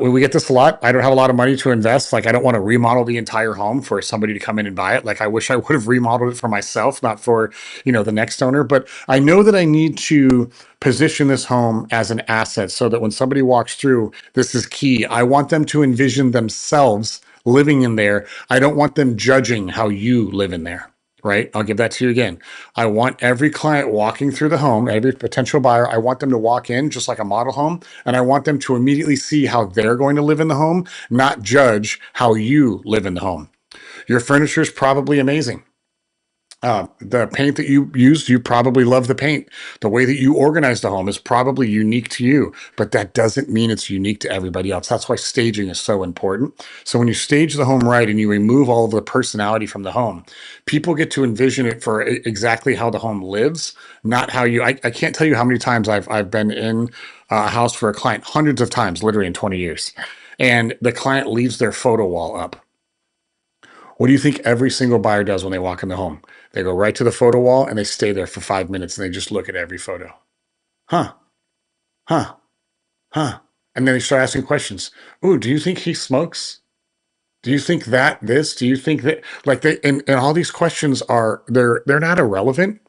we get this a lot. I don't have a lot of money to invest. Like, I don't want to remodel the entire home for somebody to come in and buy it. Like, I wish I would have remodeled it for myself, not for, the next owner. But I know that I need to position this home as an asset so that when somebody walks through, this is key. I want them to envision themselves living in there. I don't want them judging how you live in there. Right? I'll give that to you again. I want every client walking through the home, every potential buyer, I want them to walk in just like a model home, and I want them to immediately see how they're going to live in the home, not judge how you live in the home. Your furniture is probably amazing. The paint that you use, you probably love the paint. The way that you organize the home is probably unique to you, but that doesn't mean it's unique to everybody else. That's why staging is so important. So when you stage the home right and you remove all of the personality from the home, people get to envision it for exactly how the home lives, not how you. I can't tell you how many times I've been in a house for a client, hundreds of times, literally in 20 years, and the client leaves their photo wall up. What do you think every single buyer does when they walk in the home? They go right to the photo wall and they stay there for 5 minutes and they just look at every photo. Huh, huh, huh. And then they start asking questions. Ooh, do you think he smokes? Do you think that this? Do you think that like they and all these questions are they're not irrelevant,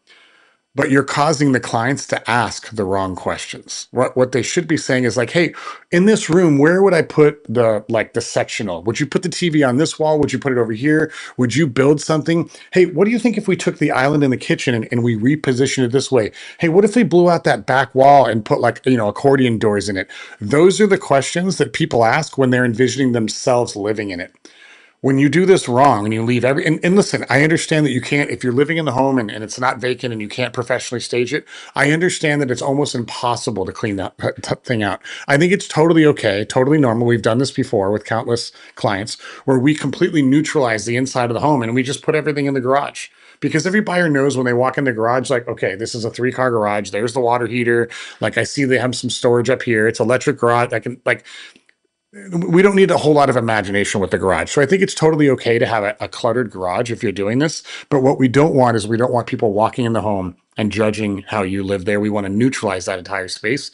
but you're causing the clients to ask the wrong questions. What they should be saying is like, hey, in this room, where would I put the sectional? Would you put the TV on this wall? Would you put it over here? Would you build something? Hey, what do you think if we took the island in the kitchen and we repositioned it this way? Hey, what if we blew out that back wall and put like, accordion doors in it? Those are the questions that people ask when they're envisioning themselves living in it. When you do this wrong and you leave and listen, I understand that you can't, if you're living in the home and it's not vacant and you can't professionally stage it, I understand that it's almost impossible to clean that thing out. I think it's totally okay, totally normal. We've done this before with countless clients where we completely neutralize the inside of the home and we just put everything in the garage. Because every buyer knows when they walk in the garage, like, okay, this is a 3-car garage. There's the water heater. Like, I see they have some storage up here. It's electric garage. I can, like, we don't need a whole lot of imagination with the garage. So I think it's totally okay to have a cluttered garage if you're doing this. But what we don't want is we don't want people walking in the home and judging how you live there. We want to neutralize that entire space.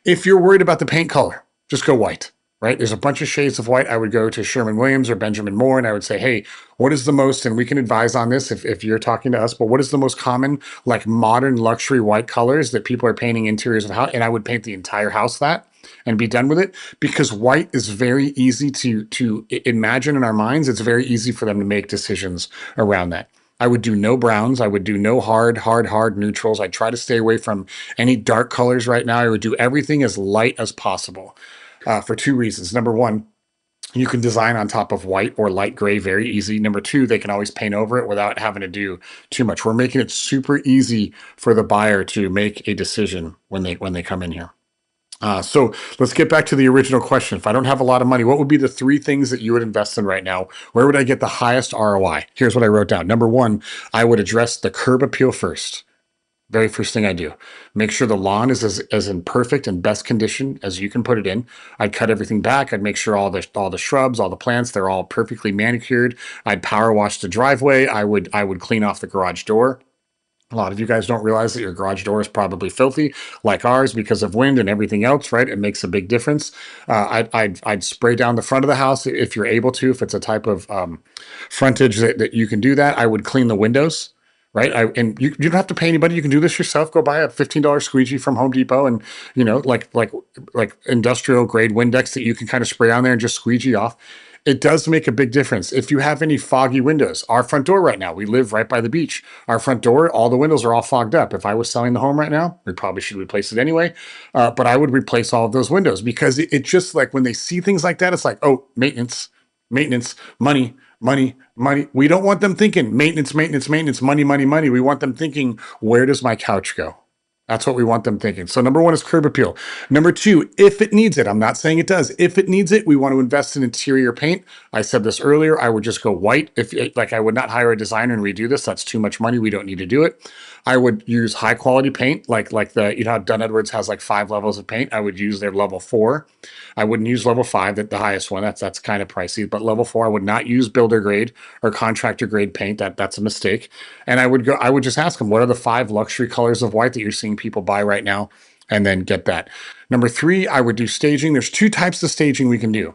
If you're worried about the paint color, just go white, right? There's a bunch of shades of white. I would go to Sherwin-Williams or Benjamin Moore and I would say, hey, what is the most, and we can advise on this if you're talking to us, but what is the most common, like modern luxury white colors that people are painting interiors of house? And I would paint the entire house that and be done with it because white is very easy to imagine in our minds. It's very easy for them to make decisions around that. I would do no browns. I would do no hard neutrals. I try to stay away from any dark colors right now. I would do everything as light as possible for 2 reasons. Number one, you can design on top of white or light gray very easy. Number two, they can always paint over it without having to do too much. We're making it super easy for the buyer to make a decision when they come in here. So let's get back to the original question. If I don't have a lot of money, what would be the 3 things that you would invest in right now? Where would I get the highest ROI? Here's what I wrote down. Number one, I would address the curb appeal first. Very first thing I do. Make sure the lawn is as in perfect and best condition as you can put it in. I'd cut everything back. I'd make sure all the shrubs, all the plants, they're all perfectly manicured. I'd power wash the driveway. I would clean off the garage door. A lot of you guys don't realize that your garage door is probably filthy, like ours, because of wind and everything else, right? It makes a big difference. I'd spray down the front of the house if you're able to, if it's a type of frontage that you can do that. I would clean the windows, right? And you don't have to pay anybody. You can do this yourself. Go buy a $15 squeegee from Home Depot and, like industrial grade Windex that you can kind of spray on there and just squeegee off. It does make a big difference. If you have any foggy windows, our front door right now, we live right by the beach. Our front door, all the windows are all fogged up. If I was selling the home right now, we probably should replace it anyway. But I would replace all of those windows because it just like when they see things like that, it's like, oh, maintenance, money, money, money. We don't want them thinking maintenance, money, money, money. We want them thinking, where does my couch go? That's what we want them thinking. So number one is curb appeal. Number two, if it needs it, I'm not saying it does. If it needs it, we want to invest in interior paint. I said this earlier. I would just go white. I would not hire a designer and redo this. That's too much money. We don't need to do it. I would use high quality paint, like how Dunn Edwards has like 5 levels of paint. I would use their level 4. I wouldn't use level 5, the highest one. That's kind of pricey. But level 4, I would not use builder grade or contractor grade paint. That's a mistake. And I would just ask them, what are the 5 luxury colors of white that you're seeing people buy right now? and then get that. Number three, I would do staging. There's two types of staging we can do.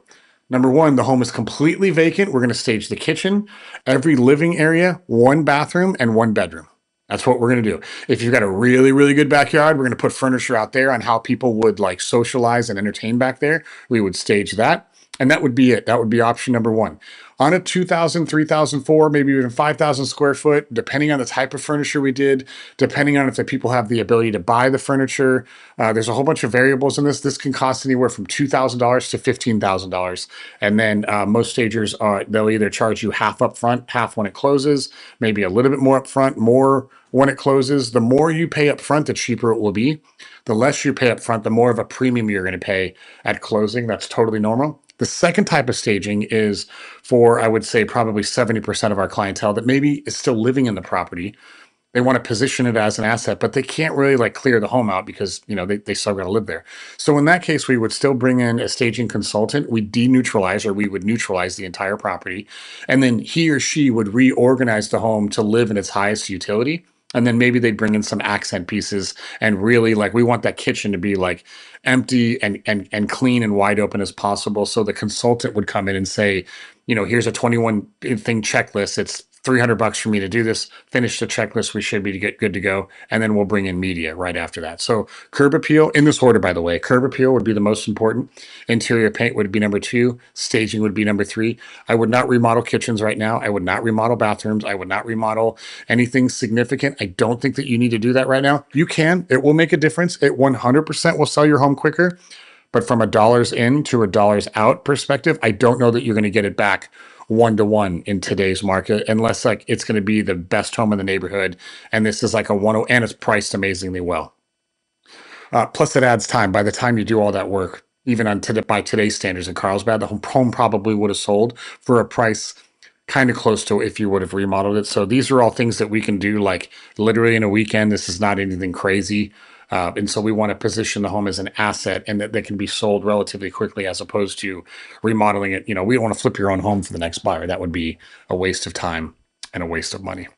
Number one, the home is completely vacant. We're going to stage the kitchen, every living area, one bathroom, and one bedroom. That's what we're going to do. If you've got a really, really good backyard, we're going to put furniture out there on how people would like socialize and entertain back there. We would stage that. And that would be it. That would be option number one. On a 2,000, 3,004, maybe even 5,000 square foot, depending on the type of furniture we did, depending on if the people have the ability to buy the furniture. There's a whole bunch of variables in this. This can cost anywhere from $2,000 to $15,000. And then most stagers, they'll either charge you half up front, half when it closes, maybe a little bit more up front, more when it closes. The more you pay up front, the cheaper it will be. The less you pay up front, the more of a premium you're going to pay at closing. That's totally normal. The second type of staging is for, I would say, probably 70% of our clientele that maybe is still living in the property. They want to position it as an asset, but they can't really like clear the home out because, they still got to live there. So in that case, we would still bring in a staging consultant. We deneutralize, or we would neutralize the entire property. And then he or she would reorganize the home to live in its highest utility. And then maybe they'd bring in some accent pieces and really like we want that kitchen to be like empty and clean and wide open as possible. So the consultant would come in and say, here's a 21 thing checklist. It's $300 for me to do this. Finish the checklist. We should be good to go. And then we'll bring in media right after that. So curb appeal in this order, by the way, curb appeal would be the most important. Interior paint would be number two. Staging would be number three. I would not remodel kitchens right now. I would not remodel bathrooms. I would not remodel anything significant. I don't think that you need to do that right now. You can. It will make a difference. It 100% will sell your home quicker. But from a dollars in to a dollars out perspective, I don't know that you're going to get it back 1 to 1 in today's market, unless like it's going to be the best home in the neighborhood. And this is like a 1, and it's priced amazingly well. Plus, it adds time. By the time you do all that work, even by today's standards in Carlsbad, the home probably would have sold for a price kind of close to if you would have remodeled it. So these are all things that we can do like literally in a weekend. This is not anything crazy. And so we want to position the home as an asset and that they can be sold relatively quickly as opposed to remodeling it. We don't want to flip your own home for the next buyer. That would be a waste of time and a waste of money.